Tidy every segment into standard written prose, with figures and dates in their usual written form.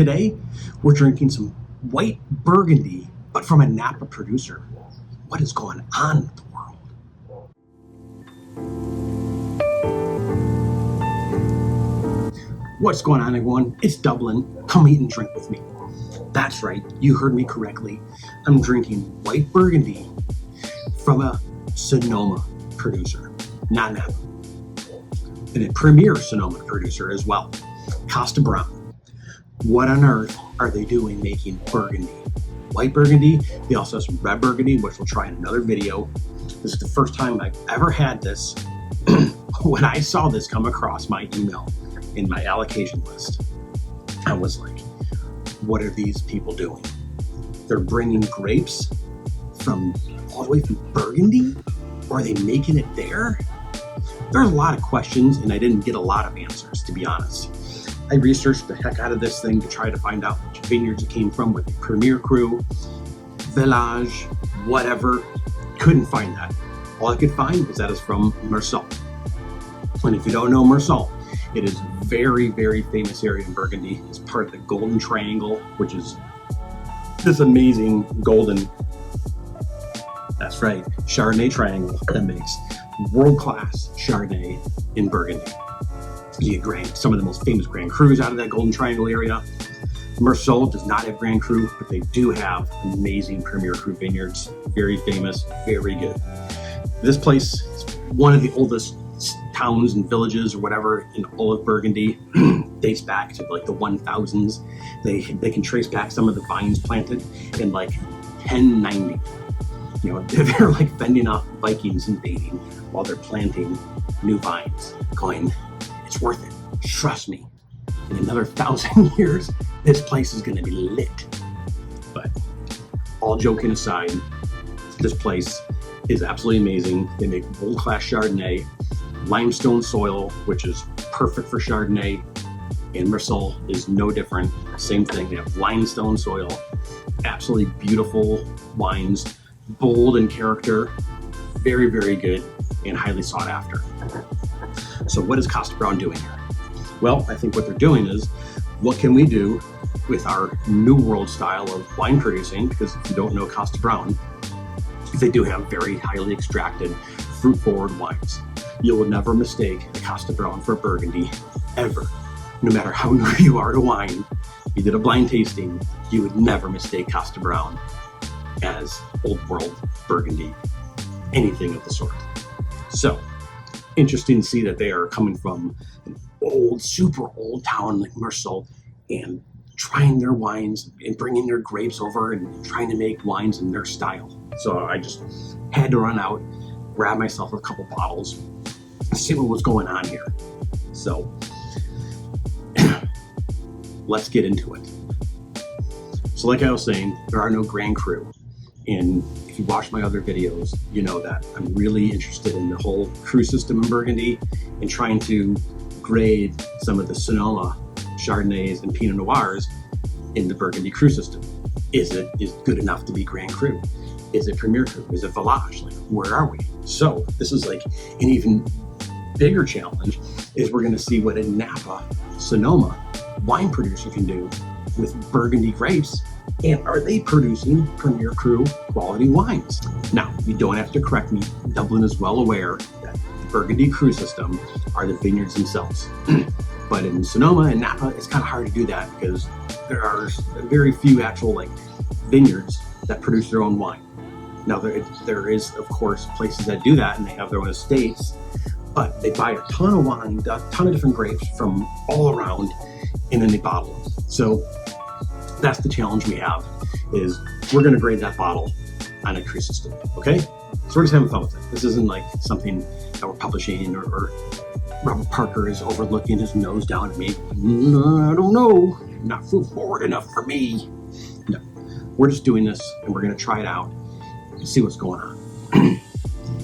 Today, we're drinking some white Burgundy, but from a Napa producer. What is going on with the world? What's going on, everyone? It's Dublin. Come eat and drink with me. That's right, you heard me correctly. I'm drinking white Burgundy from a Sonoma producer, not Napa. And a premier Sonoma producer as well, Kosta Browne. What on earth are they doing making Burgundy? White Burgundy. They also have some red Burgundy, which we'll try in another video. This is the first time I've ever had this. When I saw this come across my email in my allocation list, I was like, what are these people doing? They're bringing grapes from all the way from Burgundy? Or are they making it there? There's a lot of questions, and I didn't get a lot of answers, to be honest. I researched the heck out of this thing to try to find out which vineyards it came from, with the Premier Cru, Village, whatever. Couldn't find that. All I could find was that it's from Meursault. And if you don't know Meursault, it is a very, very famous area in Burgundy. It's part of the Golden Triangle, which is this amazing golden, that's right, Chardonnay triangle that makes world-class Chardonnay in Burgundy. You get some of the most famous Grand Crus out of that Golden Triangle area. Meursault does not have Grand Cru, but they do have amazing Premier Cru vineyards. Very famous, very good. This place is one of the oldest towns and villages or whatever in all of Burgundy. Dates back to like the 1000s. They can trace back some of the vines planted in like 1090. You know, they're like fending off Vikings invading while they're planting new vines, going, it's worth it. Trust me. In another 1,000 years, this place is going to be lit. But all joking aside, this place is absolutely amazing. They make world-class Chardonnay, limestone soil, which is perfect for Chardonnay. And Meursault is no different. Same thing. They have limestone soil, absolutely beautiful wines, bold in character, very, very good, and highly sought after. So what is Kosta Browne doing here? Well, I think what they're doing is, what can we do with our new world style of wine producing? Because if you don't know Kosta Browne, they do have very highly extracted, fruit-forward wines. You will never mistake a Kosta Browne for Burgundy, ever. No matter how new you are to wine, you did a blind tasting, you would never mistake Kosta Browne as old world Burgundy, anything of the sort. So, interesting to see that they are coming from an old, super old town like Meursault and trying their wines and bringing their grapes over and trying to make wines in their style. So I just had to run out, grab myself a couple bottles, and see what was going on here. So let's get into it. So like I was saying, there are no Grand Cru. And if you watch my other videos, you know that I'm really interested in the whole cru system in Burgundy and trying to grade some of the Sonoma Chardonnays and Pinot Noirs in the Burgundy cru system. Is it good enough to be Grand Cru? Is it Premier Cru? Is it Village? Like, where are we? So this is like an even bigger challenge, is we're going to see what a Napa Sonoma wine producer can do with Burgundy grapes. And are they producing Premier Cru quality wines? Now, you don't have to correct me. Dublin is well aware that the Burgundy cru system are the vineyards themselves. But in Sonoma and Napa, it's kind of hard to do that because there are very few actual vineyards that produce their own wine. Now, there is, of course, places that do that and they have their own estates, but they buy a ton of wine, a ton of different grapes from all around, and then they bottle them. So that's the challenge we have, is we're going to grade that bottle on a cru system, okay? So we're just having fun with it. This isn't like something that we're publishing or Robert Parker is overlooking his nose down at me. I don't know, not forward enough for me. No, we're just doing this and we're going to try it out and see what's going on.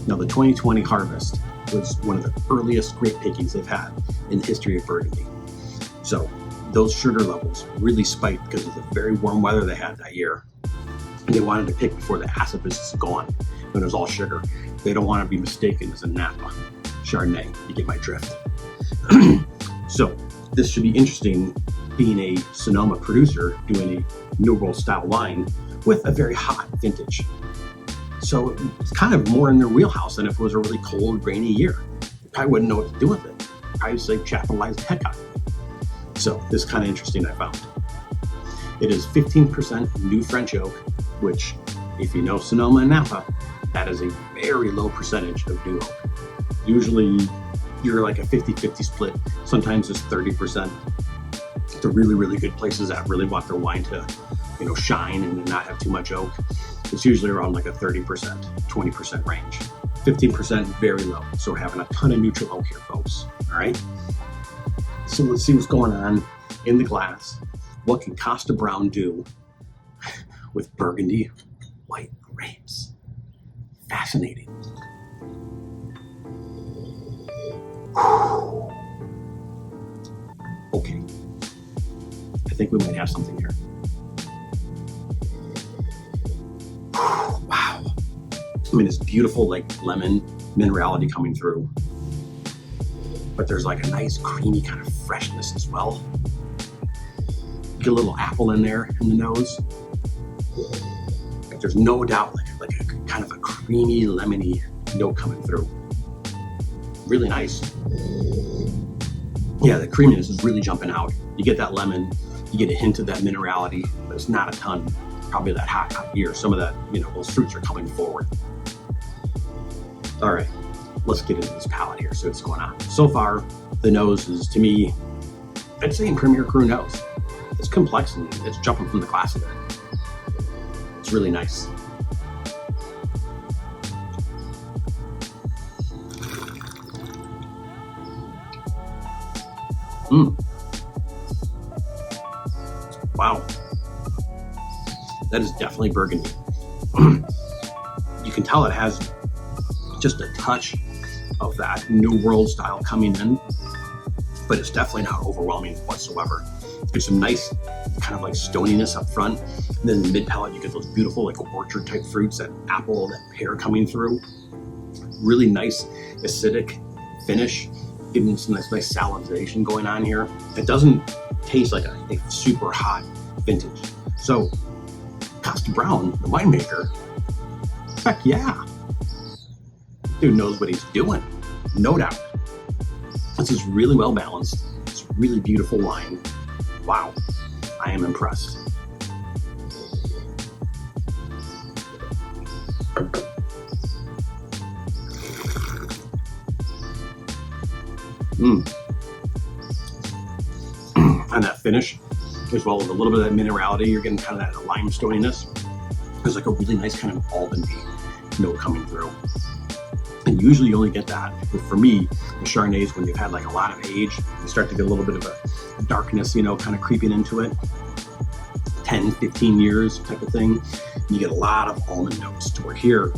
Now, the 2020 harvest was one of the earliest grape pickings they've had in the history of Burgundy. So those sugar levels really spiked because of the very warm weather they had that year. And they wanted to pick before the acid was gone, when it was all sugar. They don't want to be mistaken as a Napa Chardonnay. You get my drift. So this should be interesting being a Sonoma producer, doing a New World style wine with a very hot vintage. So it's kind of more in their wheelhouse than if it was a really cold, rainy year. You probably wouldn't know what to do with it. Probably just like capitalize the heck out of it. So this is kind of interesting, I found. It is 15% new French oak, which, if you know Sonoma and Napa, that is a very low percentage of new oak. Usually you're like a 50-50 split. Sometimes it's 30%. The really, really good places that really want their wine to, shine and not have too much oak, it's usually around like a 30%, 20% range. 15% very low. So we're having a ton of neutral oak here, folks. All right. So let's see what's going on in the glass. What can Kosta Browne do with Burgundy white grapes? Fascinating. Okay. I think we might have something here. Wow. I mean, it's beautiful, like lemon minerality coming through. But there's like a nice creamy kind of freshness as well. Get a little apple in there in the nose. Like there's no doubt like a kind of a creamy, lemony note coming through. Really nice. Yeah, the creaminess is really jumping out. You get that lemon, you get a hint of that minerality, but it's not a ton. Probably that hot year. Some of that, those fruits are coming forward. All right, let's get into this palate here, see what's going on. So far, the nose is, to me, I'd say in Premier Cru nose. It's complex and it's jumping from the glass a bit. It's really nice. Wow. That is definitely Burgundy. You can tell it has just a touch of that New World style coming in, but it's definitely not overwhelming whatsoever. There's some nice kind of like stoniness up front, and then in the mid palate you get those beautiful like orchard type fruits, that apple, that pear coming through. Really nice acidic finish, giving some nice salinization going on here. It doesn't taste like a super hot vintage. So Kosta Browne, the winemaker, heck yeah, dude knows what he's doing, no doubt. This is really well balanced. It's really beautiful wine. Wow, I am impressed. And that finish, as well as a little bit of that minerality, you're getting kind of that limestoniness. There's like a really nice kind of almondy note coming through. And usually you only get that, for me, in Chardonnays, when you've had like a lot of age, you start to get a little bit of a darkness, kind of creeping into it. 10, 15 years type of thing. You get a lot of almond notes, to where here,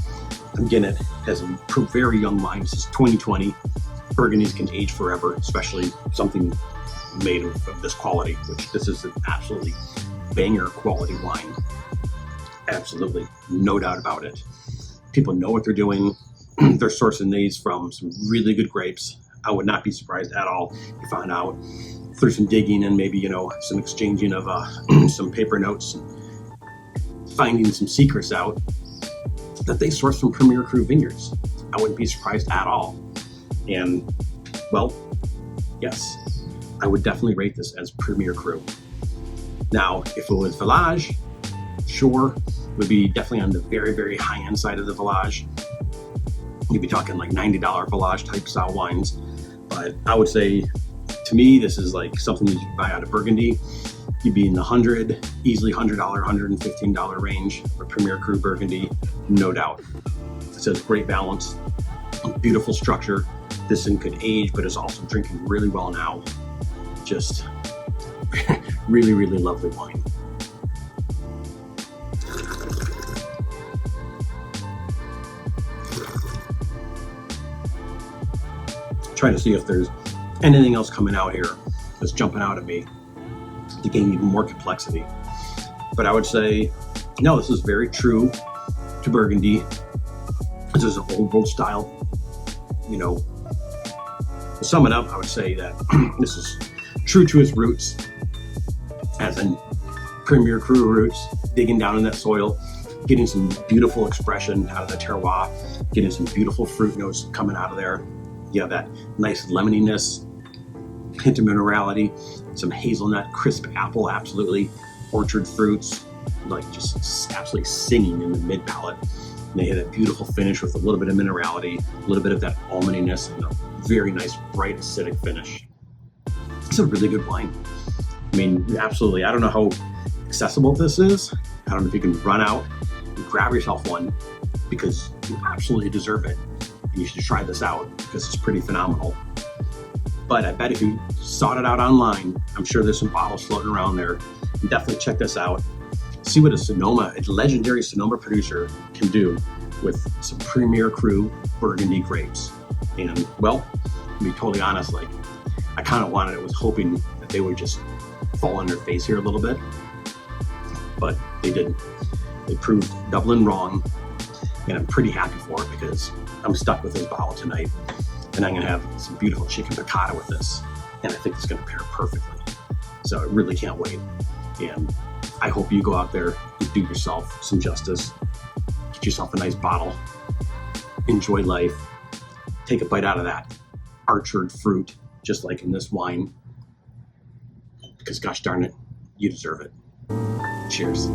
I'm getting it as a very young wine. This is 2020. Burgundies can age forever, especially something made of this quality, which this is an absolutely banger quality wine. Absolutely, no doubt about it. People know what they're doing. They're sourcing these from some really good grapes. I would not be surprised at all if you found out through some digging and maybe, some exchanging of some paper notes and finding some secrets out, that they source from Premier Cru vineyards. I wouldn't be surprised at all. And, well, yes, I would definitely rate this as Premier Cru. Now, if it was Village, sure, would be definitely on the very, very high-end side of the Village. You'd be talking like $90 Village type style wines. But I would say, to me, this is like something that you can buy out of Burgundy. You'd be in the easily $100, $115 range for Premier Cru Burgundy, no doubt. It says great balance, beautiful structure. This thing could age, but is also drinking really well now. Just really, really lovely wine. Trying to see if there's anything else coming out here that's jumping out at me to gain even more complexity. But I would say, no, this is very true to Burgundy. This is an old world style. To sum it up, I would say that this is true to its roots. as in Premier Cru roots, digging down in that soil, getting some beautiful expression out of the terroir, getting some beautiful fruit notes coming out of there. You have that nice lemoniness, hint of minerality, some hazelnut, crisp apple, absolutely, orchard fruits, like just absolutely singing in the mid palate. And they had a beautiful finish with a little bit of minerality, a little bit of that almondiness, and a very nice, bright, acidic finish. It's a really good wine. I mean, absolutely. I don't know how accessible this is. I don't know if you can run out and grab yourself one, because you absolutely deserve it. And you should try this out because it's pretty phenomenal. But I bet if you sought it out online, I'm sure there's some bottles floating around there. And definitely check this out. See what a legendary Sonoma producer can do with some Premier Cru Burgundy grapes. And well, to be totally honest, like I kind of was hoping that they would just fall on their face here a little bit, but they didn't. They proved Dublin wrong, and I'm pretty happy for it because I'm stuck with this bottle tonight, and I'm gonna have some beautiful chicken piccata with this, and I think it's gonna pair perfectly. So I really can't wait, and I hope you go out there and do yourself some justice. Get yourself a nice bottle, enjoy life, take a bite out of that orchard fruit, just like in this wine, because gosh darn it, you deserve it. Cheers.